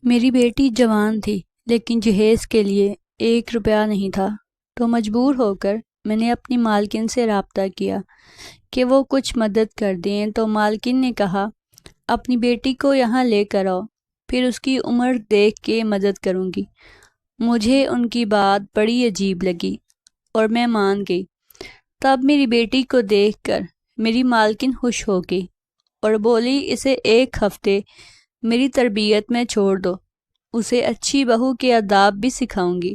میری بیٹی جوان تھی لیکن جہیز کے لیے 1 روپیہ نہیں تھا، تو مجبور ہو کر میں نے اپنی مالکن سے رابطہ کیا کہ وہ کچھ مدد کر دیں، تو مالکن نے کہا اپنی بیٹی کو یہاں لے کر آؤ، پھر اس کی عمر دیکھ کے مدد کروں گی۔ مجھے ان کی بات بڑی عجیب لگی اور میں مان گئی۔ تب میری بیٹی کو دیکھ کر میری مالکن خوش ہو گئی اور بولی اسے 1 ہفتے میری تربیت میں چھوڑ دو، اسے اچھی بہو کے آداب بھی سکھاؤں گی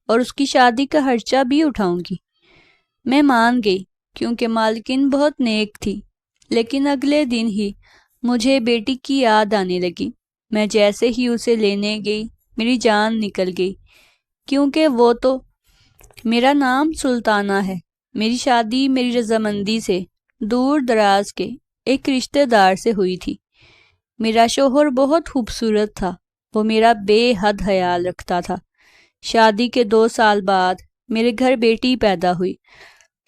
اور اس کی شادی کا خرچہ بھی اٹھاؤں گی۔ میں مان گئی کیونکہ مالکن بہت نیک تھی، لیکن اگلے دن ہی مجھے بیٹی کی یاد آنے لگی۔ میں جیسے ہی اسے لینے گئی میری جان نکل گئی، کیونکہ وہ تو میرا نام سلطانہ ہے۔ میری شادی میری رضامندی سے دور دراز کے ایک رشتہ دار سے ہوئی تھی۔ میرا شوہر بہت خوبصورت تھا، وہ میرا بے حد خیال رکھتا تھا۔ شادی کے 2 سال بعد میرے گھر بیٹی پیدا ہوئی۔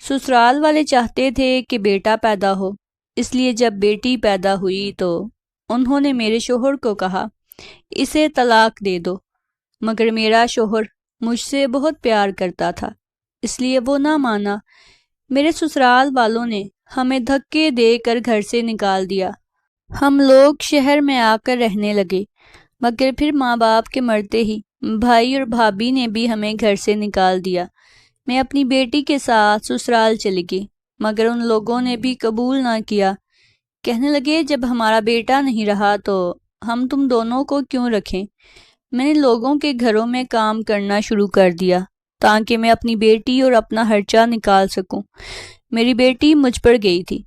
سسرال والے چاہتے تھے کہ بیٹا پیدا ہو، اس لیے جب بیٹی پیدا ہوئی تو انہوں نے میرے شوہر کو کہا اسے طلاق دے دو، مگر میرا شوہر مجھ سے بہت پیار کرتا تھا، اس لیے وہ نہ مانا۔ میرے سسرال والوں نے ہمیں دھکے دے کر گھر سے نکال دیا۔ ہم لوگ شہر میں آ کر رہنے لگے، مگر پھر ماں باپ کے مرتے ہی بھائی اور بھابھی نے بھی ہمیں گھر سے نکال دیا۔ میں اپنی بیٹی کے ساتھ سسرال چلی گئی، مگر ان لوگوں نے بھی قبول نہ کیا۔ کہنے لگے جب ہمارا بیٹا نہیں رہا تو ہم تم دونوں کو کیوں رکھیں۔ میں نے لوگوں کے گھروں میں کام کرنا شروع کر دیا تاکہ میں اپنی بیٹی اور اپنا خرچہ نکال سکوں۔ میری بیٹی مجھ پر گئی تھی،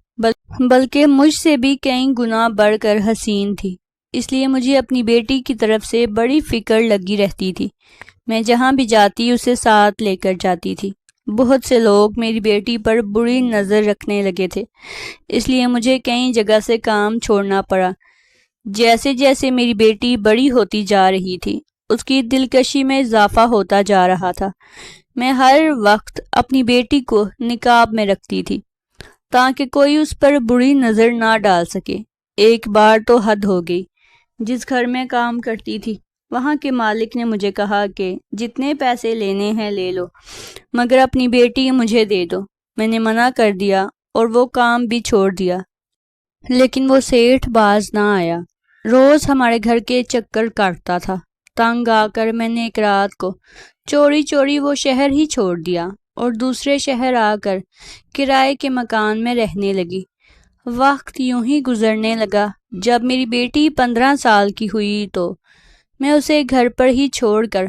بلکہ مجھ سے بھی کئی گنا بڑھ کر حسین تھی، اس لیے مجھے اپنی بیٹی کی طرف سے بڑی فکر لگی رہتی تھی۔ میں جہاں بھی جاتی اسے ساتھ لے کر جاتی تھی۔ بہت سے لوگ میری بیٹی پر بری نظر رکھنے لگے تھے، اس لیے مجھے کئی جگہ سے کام چھوڑنا پڑا۔ جیسے جیسے میری بیٹی بڑی ہوتی جا رہی تھی، اس کی دلکشی میں اضافہ ہوتا جا رہا تھا۔ میں ہر وقت اپنی بیٹی کو نقاب میں رکھتی تھی تاکہ کوئی اس پر بری نظر نہ ڈال سکے۔ ایک بار تو حد ہو گئی۔ جس گھر میں کام کرتی تھی وہاں کے مالک نے مجھے کہا کہ جتنے پیسے لینے ہیں لے لو، مگر اپنی بیٹی مجھے دے دو۔ میں نے منع کر دیا اور وہ کام بھی چھوڑ دیا، لیکن وہ سیٹھ باز نہ آیا۔ روز ہمارے گھر کے چکر کاٹتا تھا۔ تنگ آ کر میں نے ایک رات کو چوری چوری وہ شہر ہی چھوڑ دیا اور دوسرے شہر آ کر کرائے کے مکان میں رہنے لگی۔ وقت یوں ہی گزرنے لگا۔ جب میری بیٹی 15 سال کی ہوئی تو میں اسے گھر پر ہی چھوڑ کر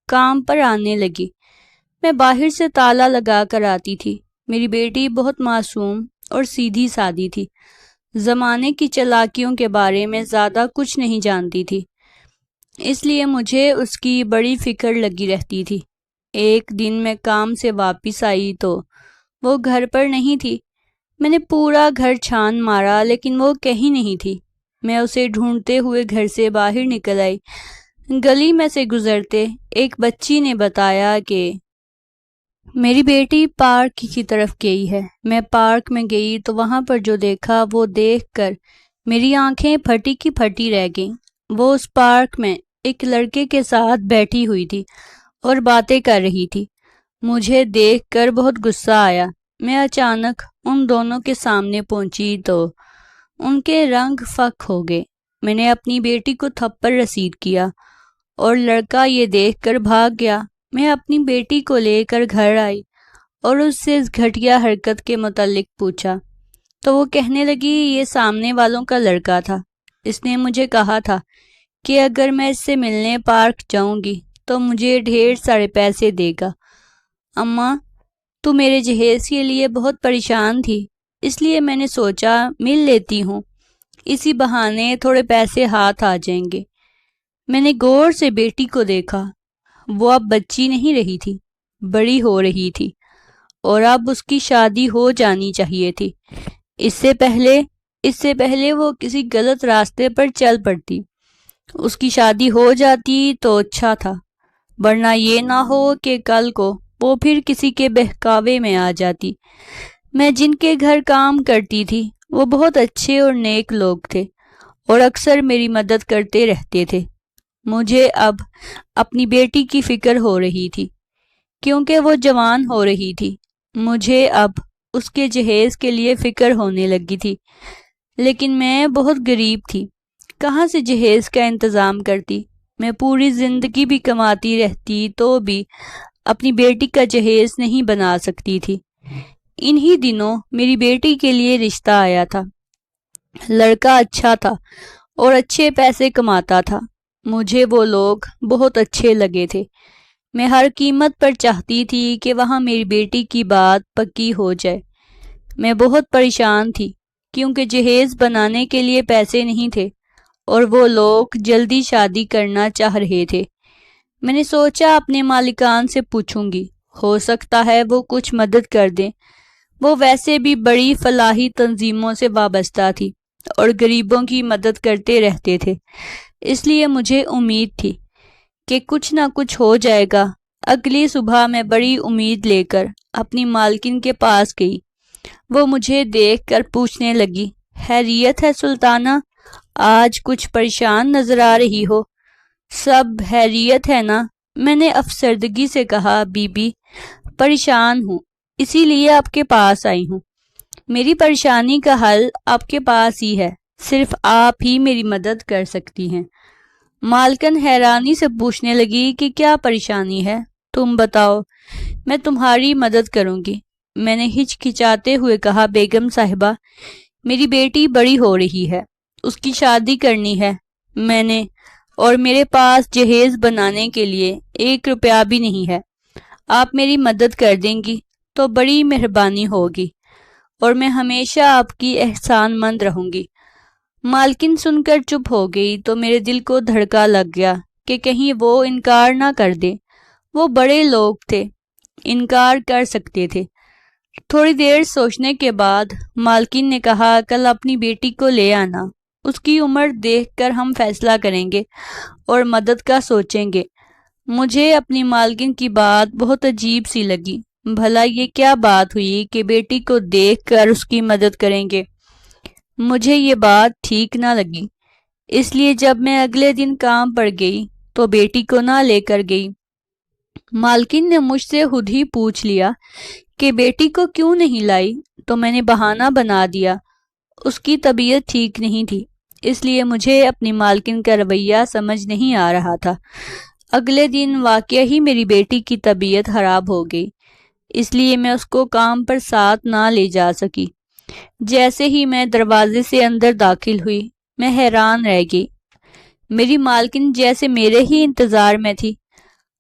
کام پر آنے لگی۔ میں باہر سے تالا لگا کر آتی تھی۔ میری بیٹی بہت معصوم اور سیدھی سادی تھی، زمانے کی چالاکیوں کے بارے میں زیادہ کچھ نہیں جانتی تھی، اس لیے مجھے اس کی بڑی فکر لگی رہتی تھی۔ ایک دن میں کام سے واپس آئی تو وہ گھر پر نہیں تھی۔ میں نے پورا گھر چھان مارا لیکن وہ کہیں نہیں تھی۔ میں اسے ڈھونڈتے ہوئے گھر سے باہر نکل آئی۔ گلی میں سے گزرتے ایک بچی نے بتایا کہ میری بیٹی پارک کی طرف گئی ہے۔ میں پارک میں گئی تو وہاں پر جو دیکھا وہ دیکھ کر میری آنکھیں پھٹی کی پھٹی رہ گئیں۔ وہ اس پارک میں ایک لڑکے کے ساتھ بیٹھی ہوئی تھی اور باتیں کر رہی تھی۔ مجھے دیکھ کر بہت غصہ آیا۔ میں اچانک ان دونوں کے سامنے پہنچی تو ان کے رنگ فک ہو گئے۔ میں نے اپنی بیٹی کو تھپڑ رسید کیا اور لڑکا یہ دیکھ کر بھاگ گیا۔ میں اپنی بیٹی کو لے کر گھر آئی اور اس سے اس گھٹیا حرکت کے متعلق پوچھا تو وہ کہنے لگی یہ سامنے والوں کا لڑکا تھا، اس نے مجھے کہا تھا کہ اگر میں اس سے ملنے پارک جاؤں گی تو مجھے ڈھیر سارے پیسے دے گا۔ اماں، تو میرے جہیز کے لیے بہت پریشان تھی، اس لیے میں نے سوچا مل لیتی ہوں، اسی بہانے تھوڑے پیسے ہاتھ آ جائیں گے۔ میں نے غور سے بیٹی کو دیکھا۔ وہ اب بچی نہیں رہی تھی، بڑی ہو رہی تھی اور اب اس کی شادی ہو جانی چاہیے تھی۔ اس سے پہلے وہ کسی غلط راستے پر چل پڑتی۔ اس کی شادی ہو جاتی تو اچھا تھا، ورنہ یہ نہ ہو کہ کل کو وہ پھر کسی کے بہکاوے میں آ جاتی۔ میں جن کے گھر کام کرتی تھی وہ بہت اچھے اور نیک لوگ تھے اور اکثر میری مدد کرتے رہتے تھے۔ مجھے اب اپنی بیٹی کی فکر ہو رہی تھی کیونکہ وہ جوان ہو رہی تھی۔ مجھے اب اس کے جہیز کے لیے فکر ہونے لگی تھی، لیکن میں بہت غریب تھی، کہاں سے جہیز کا انتظام کرتی؟ میں پوری زندگی بھی کماتی رہتی تو بھی اپنی بیٹی کا جہیز نہیں بنا سکتی تھی۔ انہی دنوں میری بیٹی کے لیے رشتہ آیا تھا۔ لڑکا اچھا تھا اور اچھے پیسے کماتا تھا۔ مجھے وہ لوگ بہت اچھے لگے تھے۔ میں ہر قیمت پر چاہتی تھی کہ وہاں میری بیٹی کی بات پکی ہو جائے۔ میں بہت پریشان تھی کیونکہ جہیز بنانے کے لیے پیسے نہیں تھے اور وہ لوگ جلدی شادی کرنا چاہ رہے تھے۔ میں نے سوچا اپنے مالکان سے پوچھوں گی، ہو سکتا ہے وہ کچھ مدد کر دیں۔ وہ ویسے بھی بڑی فلاحی تنظیموں سے وابستہ تھی اور غریبوں کی مدد کرتے رہتے تھے، اس لیے مجھے امید تھی کہ کچھ نہ کچھ ہو جائے گا۔ اگلی صبح میں بڑی امید لے کر اپنی مالکن کے پاس گئی۔ وہ مجھے دیکھ کر پوچھنے لگی، خیریت ہے سلطانہ؟ آج کچھ پریشان نظر آ رہی ہو۔ سب خیریت ہے نا؟ میں نے افسردگی سے کہا، بی بی پریشان ہوں، اسی لیے آپ کے پاس آئی ہوں۔ میری پریشانی کا حل آپ کے پاس ہی ہے، صرف آپ ہی میری مدد کر سکتی ہیں۔ مالکن حیرانی سے پوچھنے لگی کہ کیا پریشانی ہے؟ تم بتاؤ، میں تمہاری مدد کروں گی۔ میں نے ہچکچاتے ہوئے کہا، بیگم صاحبہ میری بیٹی بڑی ہو رہی ہے، اس کی شادی کرنی ہے، میں نے اور میرے پاس جہیز بنانے کے لیے 1 روپیہ بھی نہیں ہے۔ آپ میری مدد کر دیں گی تو بڑی مہربانی ہوگی اور میں ہمیشہ آپ کی احسان مند رہوں گی۔ مالکن سن کر چپ ہو گئی تو میرے دل کو دھڑکا لگ گیا کہ کہیں وہ انکار نہ کر دے۔ وہ بڑے لوگ تھے، انکار کر سکتے تھے۔ تھوڑی دیر سوچنے کے بعد مالکن نے کہا، کل اپنی بیٹی کو لے آنا، اس کی عمر دیکھ کر ہم فیصلہ کریں گے اور مدد کا سوچیں گے۔ مجھے اپنی مالکن کی بات بہت عجیب سی لگی۔ بھلا یہ کیا بات ہوئی کہ بیٹی کو دیکھ کر اس کی مدد کریں گے؟ مجھے یہ بات ٹھیک نہ لگی، اس لیے جب میں اگلے دن کام پر گئی تو بیٹی کو نہ لے کر گئی۔ مالکن نے مجھ سے خود ہی پوچھ لیا کہ بیٹی کو کیوں نہیں لائی، تو میں نے بہانہ بنا دیا اس کی طبیعت ٹھیک نہیں تھی، اس لیے مجھے اپنی مالکن کا رویہ سمجھ نہیں آ رہا تھا۔ اگلے دن واقعہ ہی میری بیٹی کی طبیعت خراب ہو گئی، اس لیے میں اس کو کام پر ساتھ نہ لے جا سکی۔ جیسے ہی میں دروازے سے اندر داخل ہوئی، میں حیران رہ گئی۔ میری مالکن جیسے میرے ہی انتظار میں تھی۔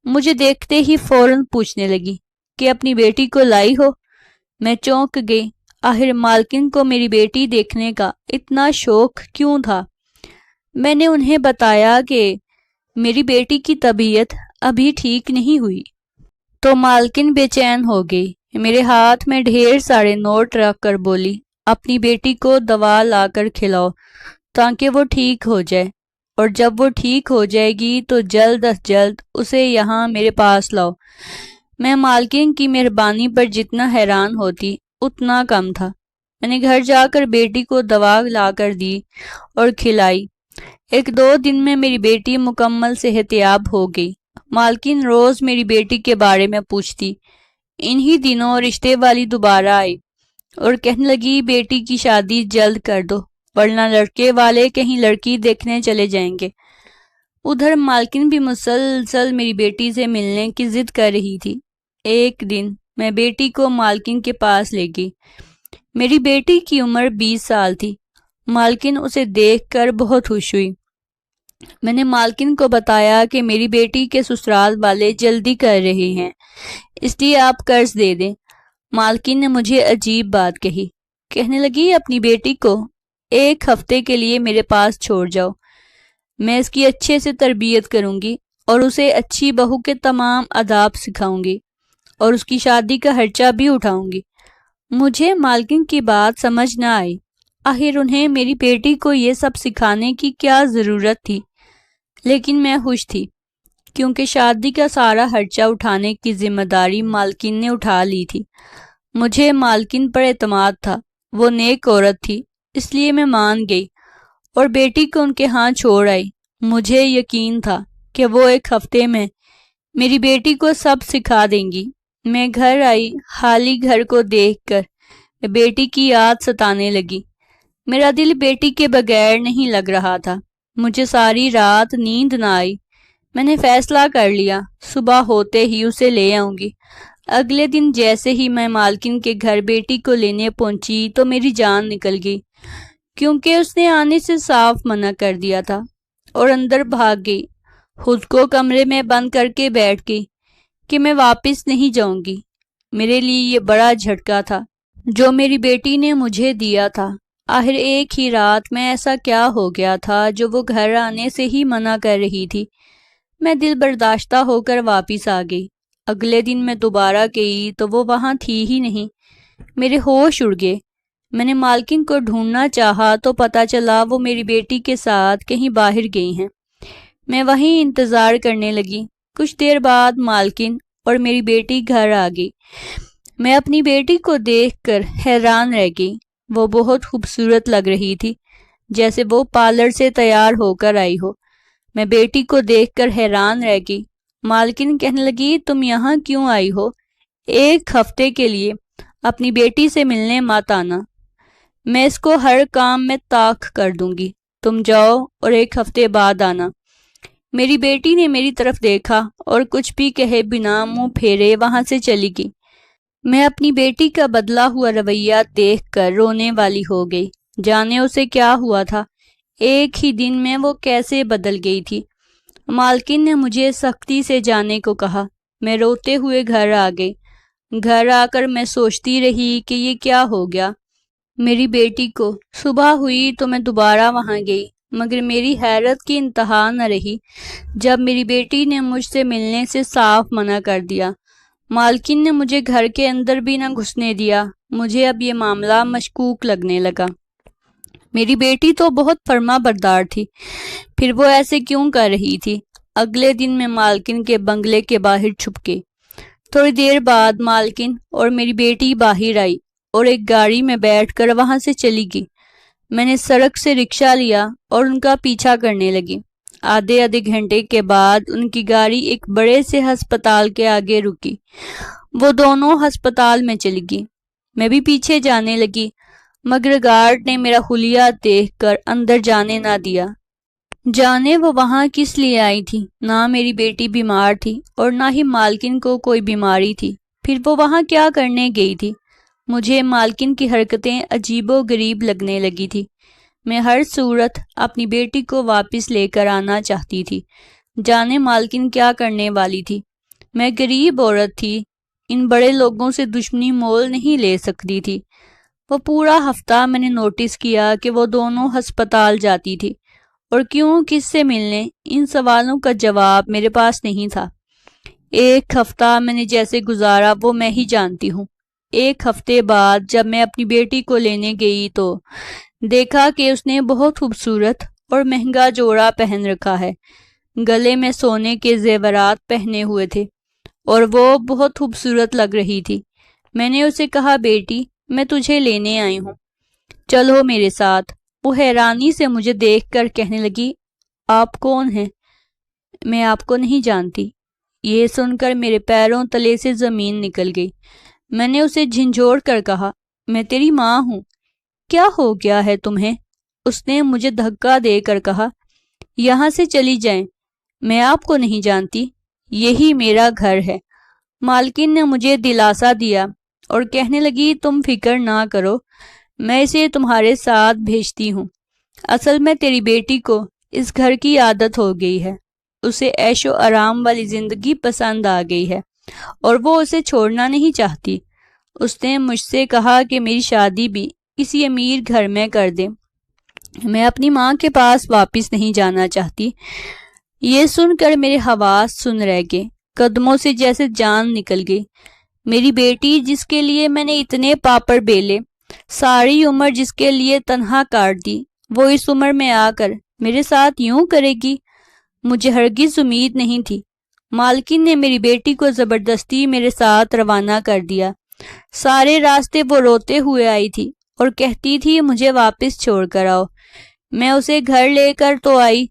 مجھے دیکھتے ہی فوراً پوچھنے لگی کہ اپنی بیٹی کو لائی ہو؟ میں چونک گئی، آخر مالکن کو میری بیٹی دیکھنے کا اتنا شوق کیوں تھا؟ میں نے انہیں بتایا کہ میری بیٹی کی طبیعت ابھی ٹھیک نہیں ہوئی، تو مالکن بے چین ہو گئی۔ میرے ہاتھ میں ڈھیر سارے نوٹ رکھ کر بولی، اپنی بیٹی کو دوا لا کر کھلاؤ تاکہ وہ ٹھیک ہو جائے، اور جب وہ ٹھیک ہو جائے گی تو جلد از جلد اسے یہاں میرے پاس لاؤ۔ میں مالکن کی مہربانی پر جتنا حیران ہوتی اتنا کم تھا۔ میں نے گھر جا کر بیٹی کو دوا لا کر دی اور کھلائی۔ 1-2 دن میں میری بیٹی مکمل صحت یاب ہو گئی۔ مالکن روز میری بیٹی کے بارے میں پوچھتی۔ انہی دنوں رشتے والی دوبارہ آئی اور کہنے لگی، بیٹی کی شادی جلد کر دو ورنہ لڑکے والے کہیں لڑکی دیکھنے چلے جائیں گے۔ ادھر مالکن بھی مسلسل میری بیٹی سے ملنے کی ضد کر رہی تھی۔ ایک دن میں بیٹی کو مالکن کے پاس لے گئی۔ میری بیٹی کی عمر 20 سال تھی۔ مالکن اسے دیکھ کر بہت خوش ہوئی۔ میں نے مالکن کو بتایا کہ میری بیٹی کے سسرال والے جلدی کر رہے ہیں، اس لیے آپ قرض دے دیں۔ مالکن نے مجھے عجیب بات کہی، کہنے لگی، اپنی بیٹی کو 1 ہفتے کے لیے میرے پاس چھوڑ جاؤ، میں اس کی اچھے سے تربیت کروں گی اور اسے اچھی بہو کے تمام آداب سکھاؤں گی اور اس کی شادی کا خرچہ بھی اٹھاؤں گی۔ مجھے مالکن کی بات سمجھ نہ آئی، آخر انہیں میری بیٹی کو یہ سب سکھانے کی کیا ضرورت تھی؟ لیکن میں خوش تھی کیونکہ شادی کا سارا خرچہ اٹھانے کی ذمہ داری مالکن نے اٹھا لی تھی۔ مجھے مالکن پر اعتماد تھا، وہ نیک عورت تھی، اس لیے میں مان گئی اور بیٹی کو ان کے ہاں چھوڑ آئی۔ مجھے یقین تھا کہ وہ ایک ہفتے میں میری بیٹی کو سب سکھا دیں گی۔ میں گھر آئی، خالی گھر کو دیکھ کر بیٹی کی یاد ستانے لگی۔ میرا دل بیٹی کے بغیر نہیں لگ رہا تھا۔ مجھے ساری رات نیند نہ آئی۔ میں نے فیصلہ کر لیا صبح ہوتے ہی اسے لے آؤں گی۔ اگلے دن جیسے ہی میں مالکن کے گھر بیٹی کو لینے پہنچی تو میری جان نکل گئی، کیونکہ اس نے آنے سے صاف منع کر دیا تھا اور اندر بھاگ گئی۔ خود کو کمرے میں بند کر کے بیٹھ گئی کہ میں واپس نہیں جاؤں گی۔ میرے لیے یہ بڑا جھٹکا تھا جو میری بیٹی نے مجھے دیا تھا۔ آخر ایک ہی رات میں ایسا کیا ہو گیا تھا جو وہ گھر آنے سے ہی منع کر رہی تھی؟ میں دل برداشتہ ہو کر واپس آ گئی۔ اگلے دن میں دوبارہ گئی تو وہ وہاں تھی ہی نہیں۔ میرے ہوش اڑ گئے۔ میں نے مالکن کو ڈھونڈنا چاہا تو پتہ چلا وہ میری بیٹی کے ساتھ کہیں باہر گئی ہیں۔ میں وہیں انتظار کرنے لگی۔ کچھ دیر بعد مالکن اور میری بیٹی گھر آ گئی۔ میں اپنی بیٹی کو دیکھ کر حیران رہ گئی۔ وہ بہت خوبصورت لگ رہی تھی، جیسے وہ پارلر سے تیار ہو کر آئی ہو۔ میں بیٹی کو دیکھ کر حیران رہ گئی۔ مالکن کہنے لگی، تم یہاں کیوں آئی ہو؟ ایک ہفتے کے لیے اپنی بیٹی سے ملنے مت آنا۔ میں اس کو ہر کام میں طاق کر دوں گی۔ تم جاؤ اور ایک ہفتے بعد آنا۔ میری بیٹی نے میری طرف دیکھا اور کچھ بھی کہے بنا منہ پھیرے وہاں سے چلی گئی۔ میں اپنی بیٹی کا بدلا ہوا رویہ دیکھ کر رونے والی ہو گئی۔ جانے اسے کیا ہوا تھا، ایک ہی دن میں وہ کیسے بدل گئی تھی۔ مالکن نے مجھے سختی سے جانے کو کہا۔ میں روتے ہوئے گھر آ گئی۔ گھر آ کر میں سوچتی رہی کہ یہ کیا ہو گیا میری بیٹی کو۔ صبح ہوئی تو میں دوبارہ وہاں گئی، مگر میری حیرت کی انتہا نہ رہی جب میری بیٹی نے مجھ سے ملنے سے صاف منع کر دیا۔ مالکن نے مجھے گھر کے اندر بھی نہ گھسنے دیا۔ مجھے اب یہ معاملہ مشکوک لگنے لگا۔ میری بیٹی تو بہت فرما بردار تھی، پھر وہ ایسے کیوں کر رہی تھی؟ اگلے دن میں مالکن کے بنگلے کے باہر چھپ گئی۔ تھوڑی دیر بعد مالکن اور میری بیٹی باہر آئی اور ایک گاڑی میں بیٹھ کر وہاں سے چلی گئی۔ میں نے سڑک سے رکشہ لیا اور ان کا پیچھا کرنے لگی۔ آدھے گھنٹے کے بعد ان کی گاڑی ایک بڑے سے ہسپتال کے آگے رکی۔ وہ دونوں ہسپتال میں چلی گئی۔ میں بھی پیچھے جانے لگی، مگر گارڈ نے میرا حلیہ دیکھ کر اندر جانے نہ دیا۔ جانے وہ وہاں کس لیے آئی تھی؟ نہ میری بیٹی بیمار تھی اور نہ ہی مالکن کو کوئی بیماری تھی، پھر وہ وہاں کیا کرنے گئی تھی؟ مجھے مالکن کی حرکتیں عجیب و غریب لگنے لگی تھی۔ میں ہر صورت اپنی بیٹی کو واپس لے کر آنا چاہتی تھی۔ جانے مالکن کیا کرنے والی تھی؟ میں غریب عورت تھی، ان بڑے لوگوں سے دشمنی مول نہیں لے سکتی تھی۔ وہ پورا ہفتہ میں نے نوٹس کیا کہ وہ دونوں ہسپتال جاتی تھی، اور کیوں، کس سے ملنے، ان سوالوں کا جواب میرے پاس نہیں تھا۔ ایک ہفتہ میں نے جیسے گزارا وہ میں ہی جانتی ہوں۔ ایک ہفتے بعد جب میں اپنی بیٹی کو لینے گئی تو دیکھا کہ اس نے بہت خوبصورت اور مہنگا جوڑا پہن رکھا ہے۔ گلے میں سونے کے زیورات پہنے ہوئے تھے اور وہ بہت خوبصورت لگ رہی تھی۔ میں نے اسے کہا، بیٹی میں تجھے لینے آئی ہوں، چلو میرے ساتھ۔ وہ حیرانی سے مجھے دیکھ کر کہنے لگی، آپ کون ہیں؟ میں آپ کو نہیں جانتی۔ یہ سن کر میرے پیروں تلے سے زمین نکل گئی۔ میں نے اسے جھنجھوڑ کر کہا، میں تیری ماں ہوں۔ کیا ہو گیا ہے تمہیں؟ اس نے مجھے دھکا دے کر کہا، یہاں سے چلی جائیں، میں آپ کو نہیں جانتی، یہی میرا گھر ہے۔ مالکن نے مجھے دلاسا دیا اور کہنے لگی، تم فکر نہ کرو، میں اسے تمہارے ساتھ بھیجتی ہوں۔ اصل میں تیری بیٹی کو اس گھر کی عادت ہو گئی ہے، اسے عیش و آرام والی زندگی پسند آ گئی ہے اور وہ اسے چھوڑنا نہیں چاہتی۔ اس نے مجھ سے کہا کہ میری شادی بھی کسی امیر گھر میں کر دے، میں اپنی ماں کے پاس واپس نہیں جانا چاہتی۔ یہ سن کر میرے حواس سن رہ گئے، قدموں سے جیسے جان نکل گئی۔ میری بیٹی جس کے لیے میں نے اتنے پاپڑ بیلے، ساری عمر جس کے لیے تنہا کاٹ دی، وہ اس عمر میں آ کر میرے ساتھ یوں کرے گی؟ مجھے ہرگز امید نہیں تھی۔ مالکن نے میری بیٹی کو زبردستی میرے ساتھ روانہ کر دیا۔ سارے راستے وہ روتے ہوئے آئی تھی اور کہتی تھی، مجھے واپس چھوڑ کر آؤ۔ میں اسے گھر لے کر تو آئی،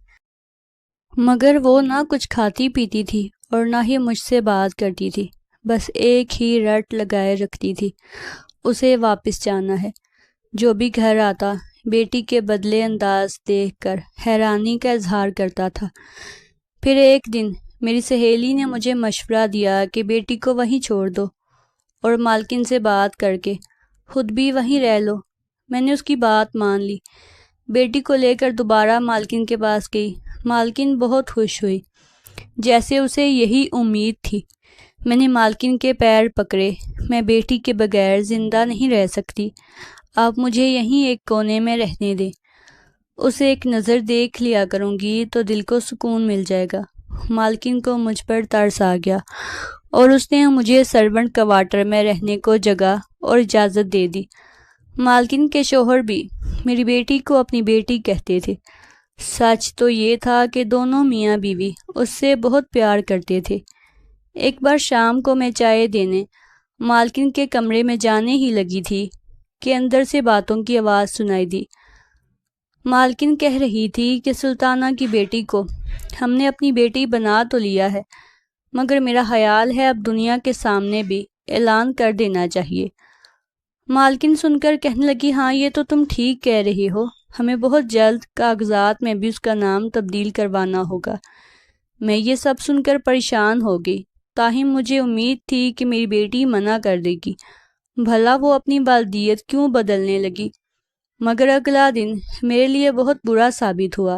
مگر وہ نہ کچھ کھاتی پیتی تھی اور نہ ہی مجھ سے بات کرتی تھی، بس ایک ہی رٹ لگائے رکھتی تھی، اسے واپس جانا ہے۔ جو بھی گھر آتا بیٹی کے بدلے انداز دیکھ کر حیرانی کا اظہار کرتا تھا۔ پھر ایک دن میری سہیلی نے مجھے مشورہ دیا کہ بیٹی کو وہیں چھوڑ دو اور مالکن سے بات کر کے خود بھی وہیں رہ لو۔ میں نے اس کی بات مان لی، بیٹی کو لے کر دوبارہ مالکن کے پاس گئی۔ مالکن بہت خوش ہوئی، جیسے اسے یہی امید تھی۔ میں نے مالکن کے پیر پکڑے، میں بیٹی کے بغیر زندہ نہیں رہ سکتی، آپ مجھے یہیں ایک کونے میں رہنے دیں، اسے ایک نظر دیکھ لیا کروں گی تو دل کو سکون مل جائے گا۔ مالکن کو مجھ پر ترس آ گیا اور اس نے مجھے سرونٹ کوارٹر میں رہنے کو جگہ اور اجازت دے دی۔ مالکن کے شوہر بھی میری بیٹی کو اپنی بیٹی کہتے تھے۔ سچ تو یہ تھا کہ دونوں میاں بیوی اس سے بہت پیار کرتے تھے۔ ایک بار شام کو میں چائے دینے مالکن کے کمرے میں جانے ہی لگی تھی کہ اندر سے باتوں کی آواز سنائی دی۔ مالکن کہہ رہی تھی کہ سلطانہ کی بیٹی کو ہم نے اپنی بیٹی بنا تو لیا ہے، مگر میرا خیال ہے اب دنیا کے سامنے بھی اعلان کر دینا چاہیے۔ مالکن سن کر کہنے لگی، ہاں یہ تو تم ٹھیک کہہ رہی ہو، ہمیں بہت جلد کاغذات میں بھی اس کا نام تبدیل کروانا ہوگا۔ میں یہ سب سن کر پریشان ہو گئی، تاہم مجھے امید تھی کہ میری بیٹی منع کر دے گی، بھلا وہ اپنی والدیت کیوں بدلنے لگی۔ مگر اگلا دن میرے لیے بہت برا ثابت ہوا،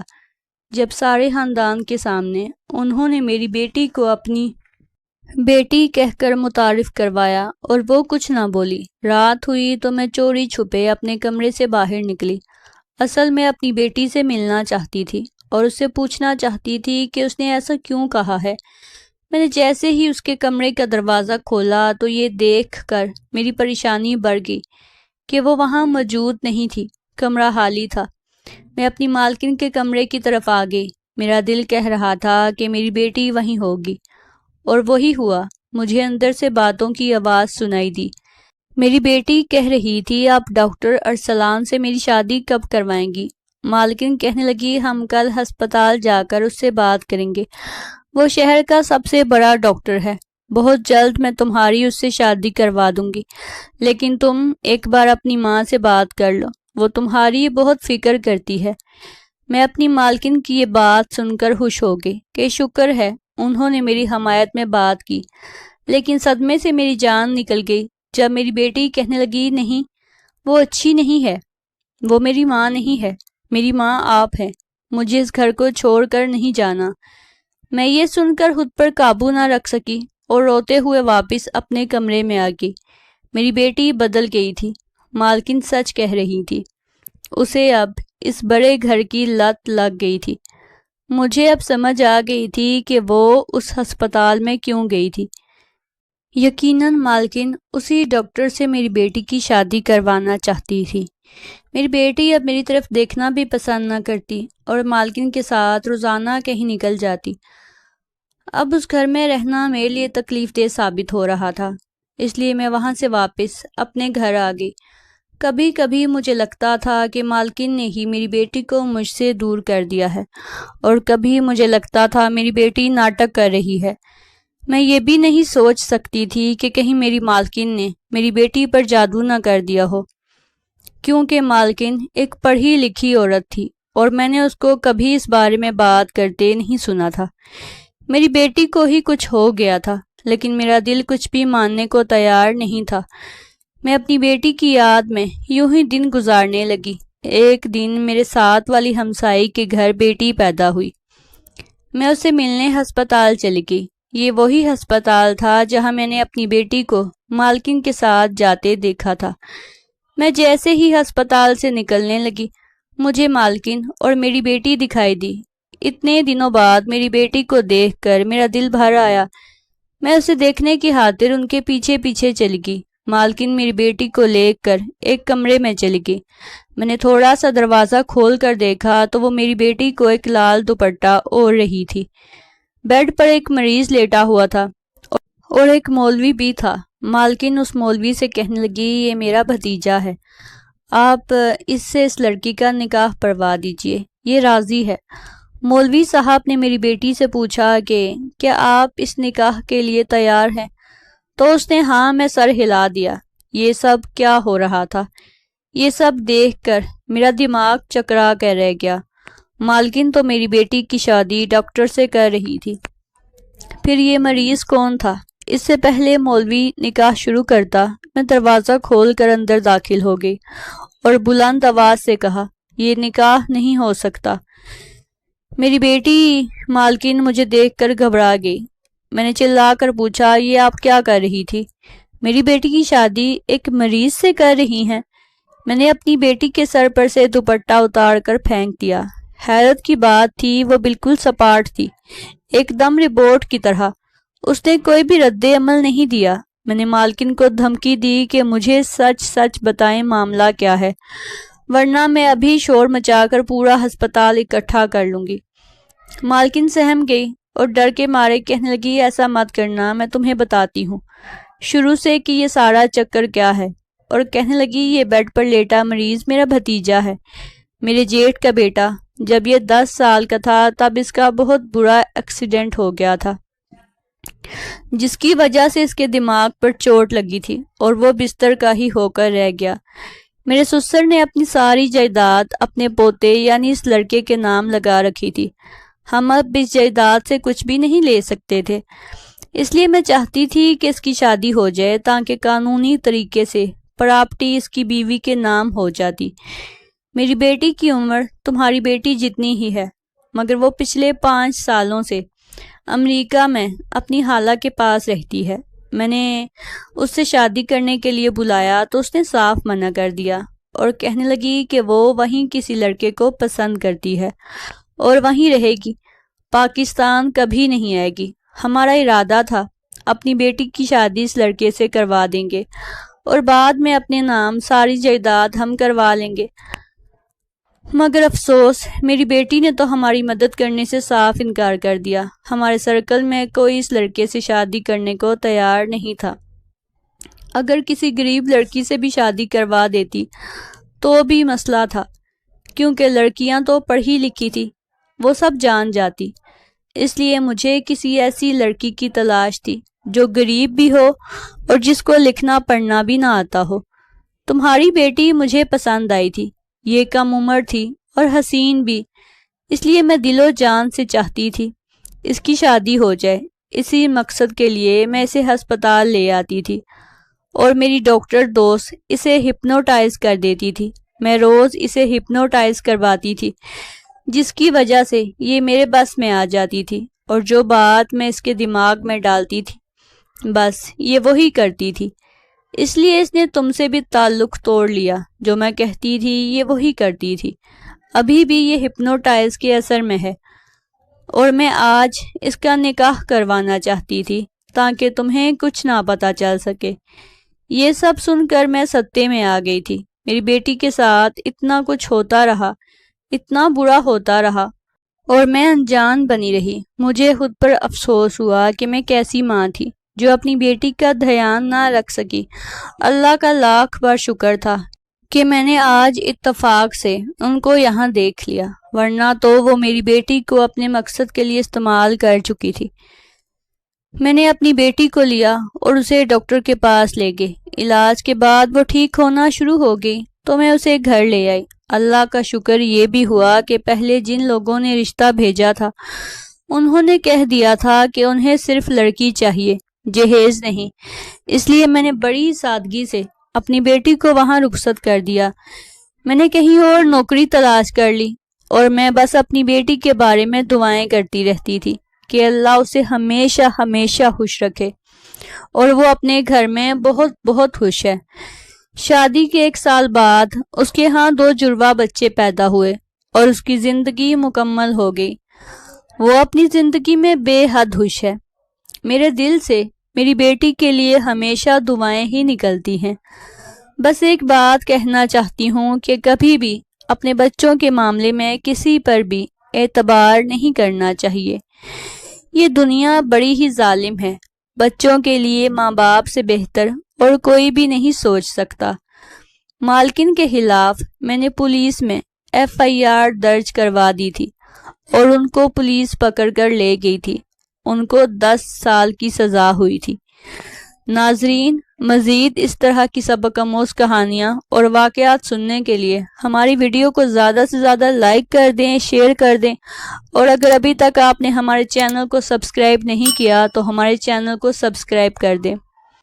جب سارے خاندان کے سامنے انہوں نے میری بیٹی کو اپنی بیٹی کہہ کر متعارف کروایا اور وہ کچھ نہ بولی۔ رات ہوئی تو میں چوری چھپے اپنے کمرے سے باہر نکلی۔ اصل میں اپنی بیٹی سے ملنا چاہتی تھی اور اس سے پوچھنا چاہتی تھی کہ اس نے ایسا کیوں کہا ہے۔ میں نے جیسے ہی اس کے کمرے کا دروازہ کھولا تو یہ دیکھ کر میری پریشانی بڑھ گئی کہ وہ وہاں موجود نہیں تھی، کمرہ خالی تھا۔ میں اپنی مالکن کے کمرے کی طرف آ گئی، میرا دل کہہ رہا تھا کہ میری بیٹی وہیں ہوگی، اور وہی ہوا۔ مجھے اندر سے باتوں کی آواز سنائی دی۔ میری بیٹی کہہ رہی تھی، آپ ڈاکٹر ارسلان سے میری شادی کب کروائیں گی؟ مالکن کہنے لگی، ہم کل ہسپتال جا کر اس سے بات کریں گے، وہ شہر کا سب سے بڑا ڈاکٹر ہے، بہت جلد میں تمہاری اس سے شادی کروا دوں گی، لیکن تم ایک بار اپنی ماں سے بات کر لو، وہ تمہاری بہت فکر کرتی ہے۔ میں اپنی مالکن کی یہ بات سن کر خوش ہو گئی کہ شکر ہے انہوں نے میری حمایت میں بات کی، لیکن صدمے سے میری جان نکل گئی جب میری بیٹی کہنے لگی، نہیں وہ اچھی نہیں ہے، وہ میری ماں نہیں ہے، میری ماں آپ ہے، مجھے اس گھر کو چھوڑ کر نہیں جانا۔ میں یہ سن کر خود پر قابو نہ رکھ سکی اور روتے ہوئے واپس اپنے کمرے میں آ گئی۔ میری بیٹی بدل گئی تھی، مالکن سچ کہہ رہی تھی، اسے اب اس بڑے گھر کی لت لگ گئی تھی۔ مجھے اب سمجھ آ گئی تھی کہ وہ اس ہسپتال میں کیوں گئی تھی۔ یقیناً مالکن اسی ڈاکٹر سے میری بیٹی کی شادی کروانا چاہتی تھی۔ میری بیٹی اب میری طرف دیکھنا بھی پسند نہ کرتی اور مالکن کے ساتھ روزانہ کہیں نکل جاتی۔ اب اس گھر میں رہنا میرے لیے تکلیف دہ ثابت ہو رہا تھا، اس لیے میں وہاں سے واپس اپنے گھر آ گئی۔ کبھی کبھی مجھے لگتا تھا کہ مالکن نے ہی میری بیٹی کو مجھ سے دور کر دیا ہے، اور کبھی مجھے لگتا تھا میری بیٹی ناٹک کر رہی ہے۔ میں یہ بھی نہیں سوچ سکتی تھی کہ کہیں میری مالکن نے میری بیٹی پر جادو نہ کر دیا ہو، کیونکہ مالکن ایک پڑھی لکھی عورت تھی اور میں نے اس کو کبھی اس بارے میں بات کرتے نہیں سنا تھا۔ میری بیٹی کو ہی کچھ ہو گیا تھا، لیکن میرا دل کچھ بھی ماننے کو تیار نہیں تھا۔ میں اپنی بیٹی کی یاد میں یوں ہی دن گزارنے لگی۔ ایک دن میرے ساتھ والی ہمسائی کے گھر بیٹی پیدا ہوئی۔ میں اسے ملنے ہسپتال چلی گئی۔ یہ وہی ہسپتال تھا جہاں میں نے اپنی بیٹی کو مالکن کے ساتھ جاتے دیکھا تھا۔ میں جیسے ہی ہسپتال سے نکلنے لگی، مجھے مالکن اور میری بیٹی دکھائی دی۔ اتنے دنوں بعد میری بیٹی کو دیکھ کر میرا دل بھر آیا۔ میں اسے دیکھنے کی خاطر ان کے پیچھے پیچھے چلی گئی۔ مالکن میری بیٹی کو لے کر ایک کمرے میں چلی گئی۔ میں نے تھوڑا سا دروازہ کھول کر دیکھا تو وہ میری بیٹی کو ایک لال دوپٹہ اوڑھ رہی تھی۔ بیڈ پر ایک مریض لیٹا ہوا تھا اور ایک مولوی بھی تھا۔ مالکن اس مولوی سے کہنے لگی، یہ میرا بھتیجا ہے، آپ اس سے اس لڑکی کا نکاح پڑھوا دیجئے، یہ راضی ہے۔ مولوی صاحب نے میری بیٹی سے پوچھا کہ کیا آپ اس نکاح کے لیے تیار ہیں؟ تو اس نے ہاں میں سر ہلا دیا۔ یہ سب کیا ہو رہا تھا؟ یہ سب دیکھ کر میرا دماغ چکرا کر رہ گیا۔ مالکن تو میری بیٹی کی شادی ڈاکٹر سے کر رہی تھی، پھر یہ مریض کون تھا؟ اس سے پہلے مولوی نکاح شروع کرتا، میں دروازہ کھول کر اندر داخل ہو گئی اور بلند آواز سے کہا، یہ نکاح نہیں ہو سکتا۔ میری بیٹی مالکن مجھے دیکھ کر گھبرا گئی۔ میں نے چلا کر پوچھا، یہ آپ کیا کر رہی تھی؟ میری بیٹی کی شادی ایک مریض سے کر رہی ہیں؟ میں نے اپنی بیٹی کے سر پر سے دوپٹہ اتار کر پھینک دیا۔ حیرت کی بات تھی وہ بالکل سپاٹ تھی، ایک دم رپورٹ کی طرح۔ اس نے کوئی بھی رد عمل نہیں دیا۔ میں نے مالکن کو دھمکی دی کہ مجھے سچ سچ بتائیں معاملہ کیا ہے، ورنہ میں ابھی شور مچا کر پورا ہسپتال اکٹھا کر لوں گی۔ مالکن سہم گئی اور ڈر کے مارے کہنے لگی، ایسا مت کرنا، میں تمہیں بتاتی ہوں شروع سے کہ یہ سارا چکر کیا ہے۔ اور کہنے لگی، یہ بیڈ پر لیٹا مریض میرا بھتیجا ہے، میرے جیٹھ کا بیٹا۔ جب یہ 10 سال کا تھا تب اس کا بہت برا ایکسیڈنٹ ہو گیا تھا، جس کی وجہ سے اس کے دماغ پر چوٹ لگی تھی اور وہ بستر کا ہی ہو کر رہ گیا۔ میرے سسر نے اپنی ساری جائیداد اپنے پوتے یعنی اس لڑکے کے نام لگا رکھی تھی۔ ہم اب اس جائیداد سے کچھ بھی نہیں لے سکتے تھے، اس لیے میں چاہتی تھی کہ اس کی شادی ہو جائے تاکہ قانونی طریقے سے پراپرٹی اس کی بیوی کے نام ہو جاتی۔ میری بیٹی کی عمر تمہاری بیٹی جتنی ہی ہے، مگر وہ پچھلے 5 سالوں سے امریکہ میں اپنی خالہ کے پاس رہتی ہے۔ میں نے اس سے شادی کرنے کے لیے بلایا تو اس نے صاف منع کر دیا اور کہنے لگی کہ وہ وہیں کسی لڑکے کو پسند کرتی ہے اور وہیں رہے گی، پاکستان کبھی نہیں آئے گی۔ ہمارا ارادہ تھا اپنی بیٹی کی شادی اس لڑکے سے کروا دیں گے اور بعد میں اپنے نام ساری جائیداد ہم کروا لیں گے، مگر افسوس میری بیٹی نے تو ہماری مدد کرنے سے صاف انکار کر دیا۔ ہمارے سرکل میں کوئی اس لڑکے سے شادی کرنے کو تیار نہیں تھا۔ اگر کسی غریب لڑکی سے بھی شادی کروا دیتی تو بھی مسئلہ تھا، کیونکہ لڑکیاں تو پڑھی لکھی تھی، وہ سب جان جاتی۔ اس لیے مجھے کسی ایسی لڑکی کی تلاش تھی جو غریب بھی ہو اور جس کو لکھنا پڑھنا بھی نہ آتا ہو۔ تمہاری بیٹی مجھے پسند آئی تھی، یہ کم عمر تھی اور حسین بھی، اس لیے میں دل و جان سے چاہتی تھی اس کی شادی ہو جائے۔ اسی مقصد کے لیے میں اسے ہسپتال لے آتی تھی اور میری ڈاکٹر دوست اسے ہپنوٹائز کر دیتی تھی۔ میں روز اسے ہپنوٹائز کرواتی تھی، جس کی وجہ سے یہ میرے بس میں آ جاتی تھی اور جو بات میں اس کے دماغ میں ڈالتی تھی بس یہ وہی کرتی تھی۔ اس لیے اس نے تم سے بھی تعلق توڑ لیا، جو میں کہتی تھی یہ وہی کرتی تھی۔ ابھی بھی یہ ہپنوٹائز کے اثر میں ہے اور میں آج اس کا نکاح کروانا چاہتی تھی تاکہ تمہیں کچھ نہ پتہ چل سکے۔ یہ سب سن کر میں ستے میں آ گئی تھی۔ میری بیٹی کے ساتھ اتنا کچھ ہوتا رہا، اتنا برا ہوتا رہا اور میں انجان بنی رہی۔ مجھے خود پر افسوس ہوا کہ میں کیسی ماں تھی جو اپنی بیٹی کا دھیان نہ رکھ سکی۔ اللہ کا لاکھ بار شکر تھا کہ میں نے آج اتفاق سے ان کو یہاں دیکھ لیا، ورنہ تو وہ میری بیٹی کو اپنے مقصد کے لیے استعمال کر چکی تھی۔ میں نے اپنی بیٹی کو لیا اور اسے ڈاکٹر کے پاس لے گئی۔ علاج کے بعد وہ ٹھیک ہونا شروع ہو گئی تو میں اسے گھر لے آئی۔ اللہ کا شکر یہ بھی ہوا کہ پہلے جن لوگوں نے رشتہ بھیجا تھا انہوں نے کہہ دیا تھا کہ انہیں صرف لڑکی چاہیے، جہیز نہیں۔ اس لیے میں نے بڑی سادگی سے اپنی بیٹی کو وہاں رخصت کر دیا۔ میں نے کہیں اور نوکری تلاش کر لی اور میں بس اپنی بیٹی کے بارے میں دعائیں کرتی رہتی تھی کہ اللہ اسے ہمیشہ ہمیشہ خوش رکھے اور وہ اپنے گھر میں بہت بہت خوش ہے۔ شادی کے 1 سال بعد اس کے ہاں 2 جڑواں بچے پیدا ہوئے اور اس کی زندگی مکمل ہو گئی۔ وہ اپنی زندگی میں بے حد خوش ہے۔ میرے دل سے میری بیٹی کے لیے ہمیشہ دعائیں ہی نکلتی ہیں۔ بس ایک بات کہنا چاہتی ہوں کہ کبھی بھی اپنے بچوں کے معاملے میں کسی پر بھی اعتبار نہیں کرنا چاہیے۔ یہ دنیا بڑی ہی ظالم ہے، بچوں کے لیے ماں باپ سے بہتر اور کوئی بھی نہیں سوچ سکتا۔ مالکن کے خلاف میں نے پولیس میں FIR درج کروا دی تھی اور ان کو پولیس پکڑ کر لے گئی تھی۔ ان کو 10 سال کی سزا ہوئی تھی۔ ناظرین، مزید اس طرح کی سبق آموز کہانیاں اور واقعات سننے کے لیے ہماری ویڈیو کو زیادہ سے زیادہ لائک کر دیں، شیئر کر دیں، اور اگر ابھی تک آپ نے ہمارے چینل کو سبسکرائب نہیں کیا تو ہمارے چینل کو سبسکرائب کر دیں۔